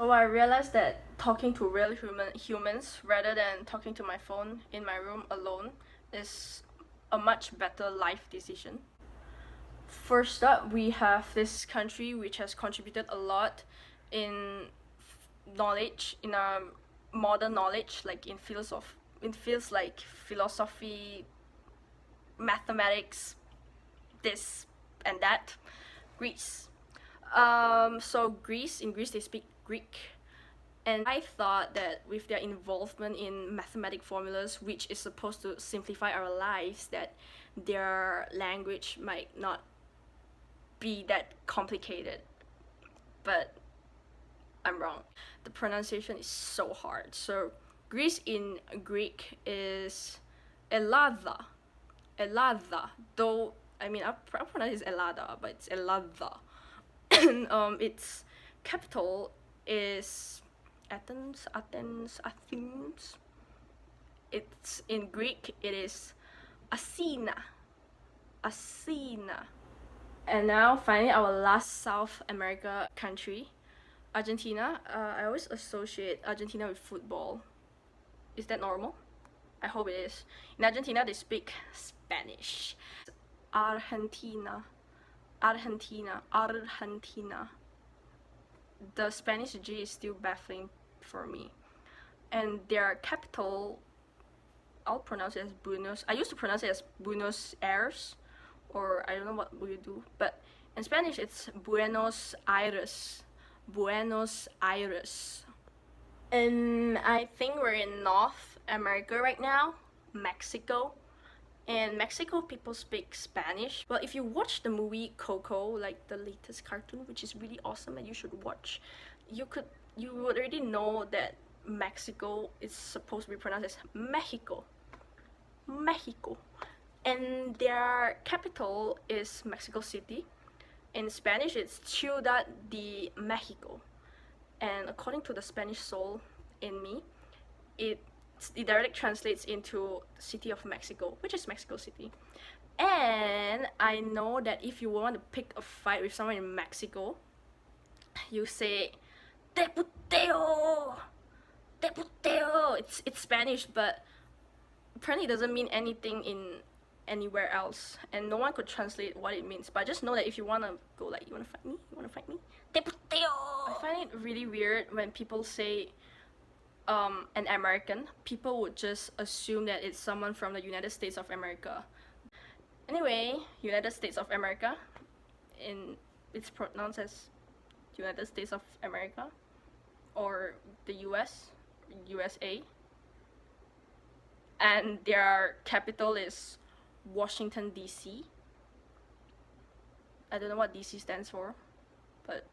So I realized that talking to real humans rather than talking to my phone in my room alone is a much better life decision. First up, we have this country which has contributed a lot in knowledge, in modern knowledge, like in fields like philosophy, mathematics, this and that. Greece. So in Greece they speak Greek, and I thought that with their involvement in mathematic formulas, which is supposed to simplify our lives, that their language might not be that complicated. But I'm wrong. The pronunciation is so hard. So Greece in Greek is Ελλάδα. Ελλάδα. Though I mean I pronounce it Ελλάδα, but it's Ελλάδα. And its capital is Athens. It's in Greek. It is Asina. And now finally our last South America country, Argentina. I always associate Argentina with football. Is that normal? I hope it is. In Argentina they speak Spanish. Argentina. The Spanish G is still baffling for me. And their capital, I'll pronounce it as Buenos. I used to pronounce it as Buenos Aires, or I don't know what we do, but in Spanish it's Buenos Aires. Buenos Aires. And I think we're in North America right now, Mexico. In Mexico, people speak Spanish. Well, if you watch the movie Coco, like the latest cartoon, which is really awesome and you should watch, you would already know that Mexico is supposed to be pronounced as Mexico. And their capital is Mexico City. In Spanish, it's Ciudad de Mexico. And according to the Spanish soul in me, it directly translates into City of Mexico, which is Mexico City. And I know that if you want to pick a fight with someone in Mexico, you say "Te puteo." It's Spanish, but apparently it doesn't mean anything in anywhere else, and no one could translate what it means. But just know that if you wanna go like, you wanna fight me, "Te puteo." I find it really weird when people say an American. People would just assume that it's someone from the United States of America. Anyway, United States of America, it's pronounced as United States of America, or the USA. And their capital is Washington, D.C. I don't know what DC stands for, but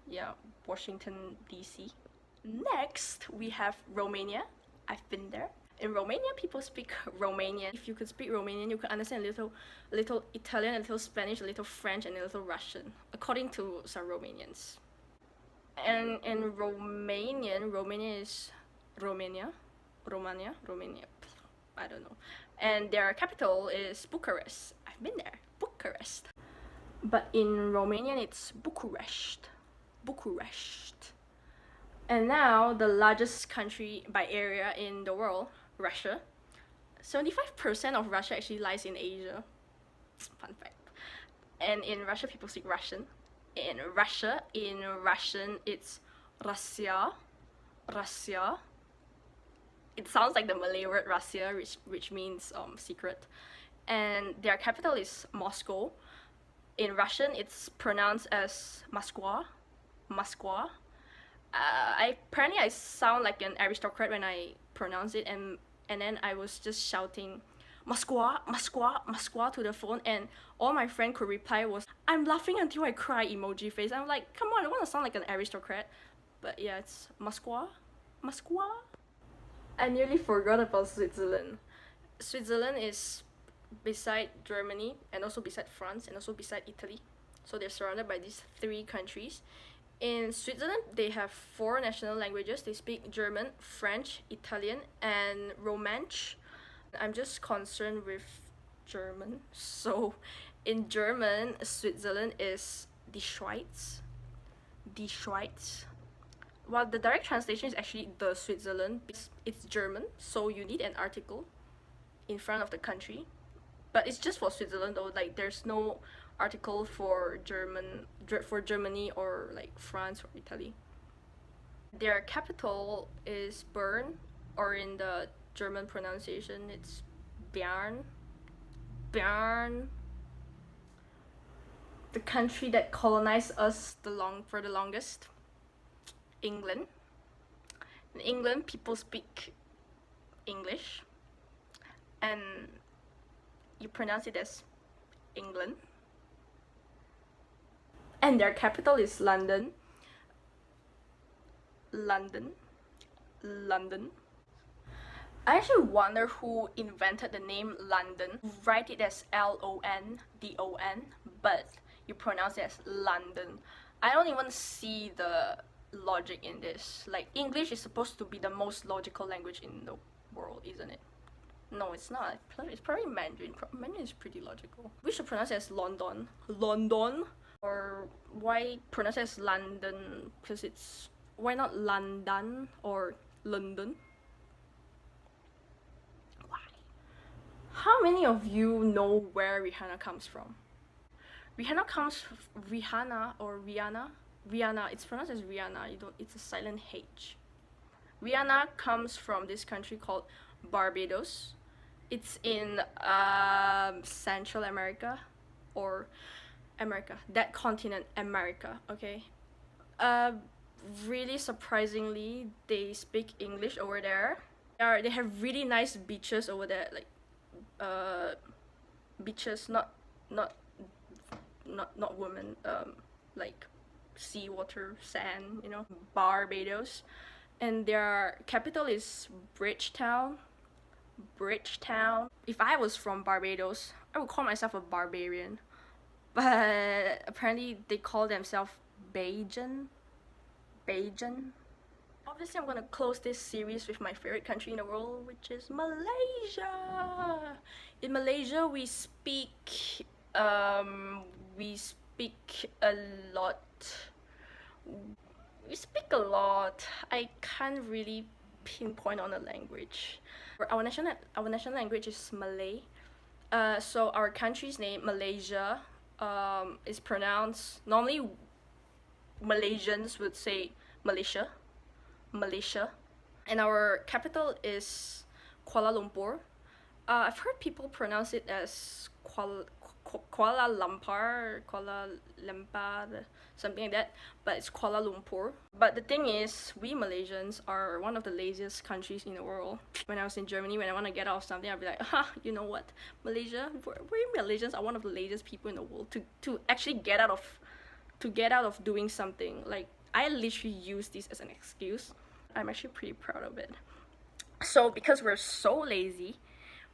yeah, Washington, D.C. Next, we have Romania. I've been there. In Romania, people speak Romanian. If you could speak Romanian, you could understand a little Italian, a little Spanish, a little French, and a little Russian, according to some Romanians. And in Romanian, Romania is Romania, I don't know. And their capital is Bucharest. I've been there, Bucharest. But in Romanian, it's Bucharest. And now, the largest country by area in the world, Russia. 75% of Russia actually lies in Asia. Fun fact. And in Russia, people speak Russian. In Russian, it's Russia. It sounds like the Malay word Russia, which means secret. And their capital is Moscow. In Russian, it's pronounced as Moskva. Apparently I sound like an aristocrat when I pronounce it, and then I was just shouting Moskva to the phone, and all my friend could reply was, "I'm laughing until I cry" emoji face. I'm like, come on, I want to sound like an aristocrat. But yeah, it's Moskva. I nearly forgot about Switzerland. Switzerland is beside Germany, and also beside France, and also beside Italy. So they're surrounded by these three countries. In Switzerland, they have 4 national languages. They speak German, French, Italian, and Romansh. I'm just concerned with German. So in German, Switzerland is Die Schweiz. Well, the direct translation is actually the Switzerland. It's German, so you need an article in front of the country. But it's just for Switzerland though, like there's no article for Germany or like France or Italy. Their capital is Bern, or in the German pronunciation it's Bern. Bern. The country that colonized us for the longest, England. In England, people speak English, and you pronounce it as England. And their capital is London. London. I actually wonder who invented the name London. Write it as London, but you pronounce it as London. I don't even see the logic in this. Like, English is supposed to be the most logical language in the world, isn't it? No, it's not. It's probably Mandarin. Mandarin is pretty logical. We should pronounce it as London. London? Or why pronounce it as London? Because it's... Why not London or London? Why? How many of you know where Rihanna comes from? Rihanna, it's pronounced as Rihanna. It's a silent H. Rihanna comes from this country called Barbados. It's in Central America, or America, that continent, America, okay? Really surprisingly, they speak English over there. They have really nice beaches over there, like beaches, not women, like seawater, sand, you know, Barbados. And their capital is Bridgetown. If I was from Barbados, I would call myself a barbarian. But apparently they call themselves Bajan. Obviously, I'm gonna close this series with my favorite country in the world, which is Malaysia. In Malaysia, we speak a lot. I can't really pinpoint on a language. Our national language is Malay. So our country's name, Malaysia, is pronounced, normally Malaysians would say Malaysia, and our capital is Kuala Lumpur. I've heard people pronounce it as Kuala Lumpur, something like that, but it's Kuala Lumpur. But the thing is, we Malaysians are one of the laziest countries in the world. When I was in Germany, when I want to get out of something, I'd be like, you know what, we Malaysians are one of the laziest people in the world to actually get out of doing something. Like, I literally use this as an excuse. I'm actually pretty proud of it. So because we're so lazy,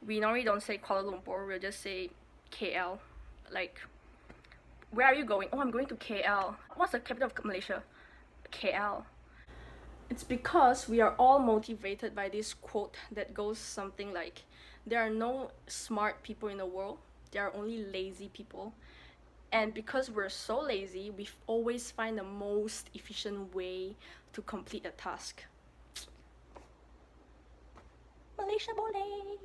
we normally don't say Kuala Lumpur, we'll just say KL. Like, where are you going? Oh, I'm going to KL. What's the capital of Malaysia? KL. It's because we are all motivated by this quote that goes something like, there are no smart people in the world, there are only lazy people. And because we're so lazy, we always find the most efficient way to complete a task. Malaysia boleh!